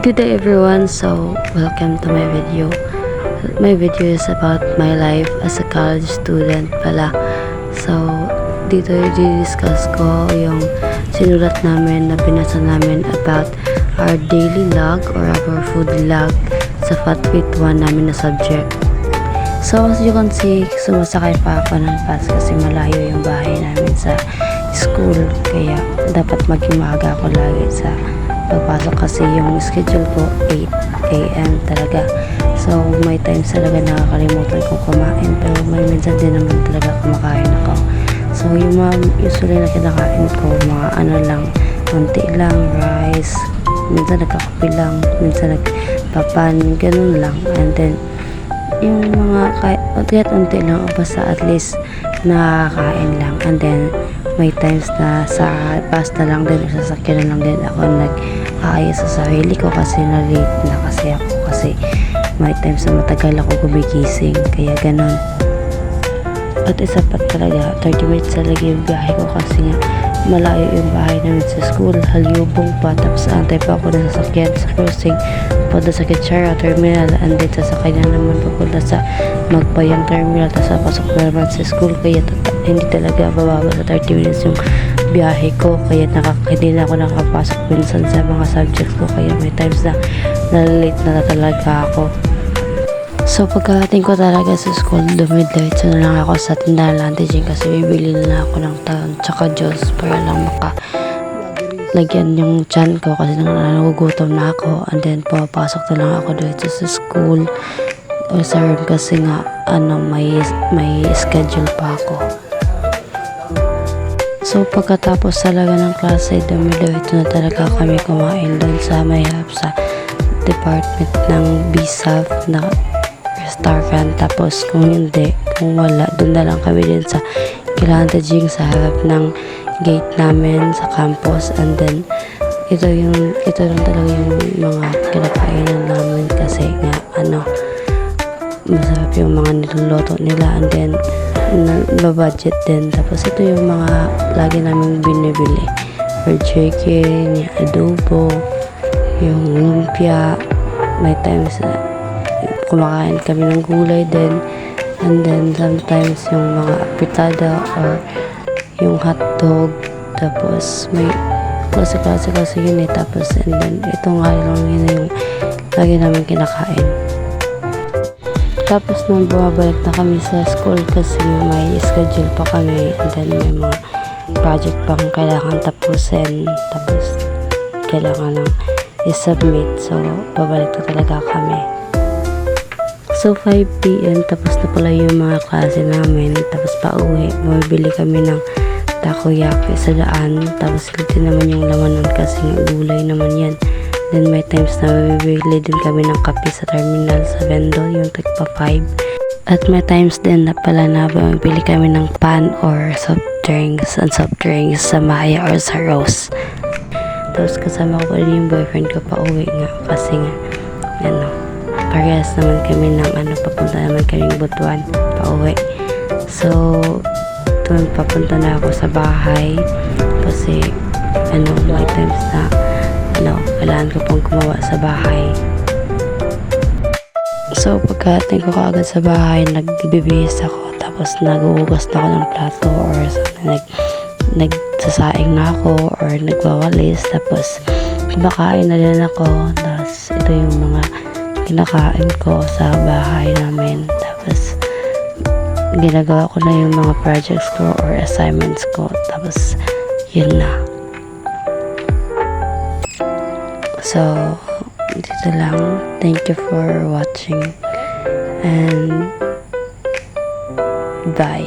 Good day everyone, so welcome to my video. My video is about my life as a college student pala. So dito i-discuss ko yung sinulat namin na binasa namin about our daily log or our food log sa FATFIT 1 namin na subject. So as you can see, sumasakay pa ako ng bus kasi malayo yung bahay namin sa school, kaya dapat maging maaga ako lagi sa pagpasok kasi yung schedule ko 8 AM talaga. So may times talaga nakakalimutan kong kumain, pero may minsan din naman talaga kumakain ako. So yung usually na kinakain ko mga ano lang, konti lang, rice, minsan nagkakape lang, minsan nagpapan, ganun lang. And then yung mga kahit unti lang, basta at least nakakain lang. And then may times na sa pasta lang din, sasakyan na lang din ako nag-aayos sa sarili ko kasi na-late na kasi ako, kasi may times na matagal ako gumigising, kaya ganon. At isa pa talaga, 30 minutes talaga yung biyahe ko kasi nga malayo yung bahay namin sa school, halubong pa, tapos antay pa ako na sasakyan sa crossing papunta sa Kitchara Terminal, and then sasakay na naman papunta sa Magbayang Terminal, tapos pasok na naman sa school, kaya hindi talaga bababa sa 30 minutes yung biyahe ko, kaya hindi na ako nakapasok minsan sa mga subjects ko, kaya may times na nalilate na talaga ako. So pagkarating ko talaga sa school, dumidiretso na lang ako sa tindahan Lantiging kasi bibili na ako ng taon tsaka juice para lang lagyan yung tiyan ko kasi nagugutom na ako. And then pumapasok na lang ako dito sa school o sa room kasi nga may schedule pa ako. So pagkatapos talaga ng klase, dumidiretso na talaga kami kumain doon sa may sa department ng BSAF na restaurant. Tapos kung wala, doon na lang kami din sa Lantiging sa harap ng gate namin sa campus. And then ito lang talaga yung mga kinakainan namin kasi nga masarap yung mga niluluto nila, and then budget din. Tapos ito yung mga lagi namin binibili, fried chicken, yung adobo, yung lumpia. May times kumakain kami ng gulay din, and then sometimes yung mga apitada or yung hotdog. Tapos may klase yun tapos and then ito nga lang yun yung lagi namin kinakain. Tapos nung bumabalik na kami sa school kasi may schedule pa kami, and then may mga project pang kailangan tapusin, tapos kailangan lang i-submit. So babalik na talaga kami. So 5 PM tapos na pala yung mga klase namin, tapos pauwi bumibili kami ng takoyaki sa daan, tapos litin naman yung lamanan kasi gulay naman yan. Then may times na bibili din kami ng kape sa terminal sa vendor, yung tagpa 5. At may times din na pala na bibili kami ng pan or soft drinks sa Maya or sa Rose. Tapos kasama ko rin yung boyfriend ko pa uwi nga kasi nga parehas naman kami ng papunta naman kaming Butuan pa uwi. So doon papunta na ako sa bahay kasi may times na kailangan ko pang gumawa sa bahay. So pagkarating ko kaagad sa bahay, nagbibihis ako, tapos naguhugas na ako ng plato or nagsasaing na ako or nagwawalis, tapos kumakain na din ako. Tapos ito yung mga kinakain ko sa bahay namin, tapos ginagawa ko na yung mga projects ko or assignments ko, tapos yun na. So dito lang. Thank you for watching and bye.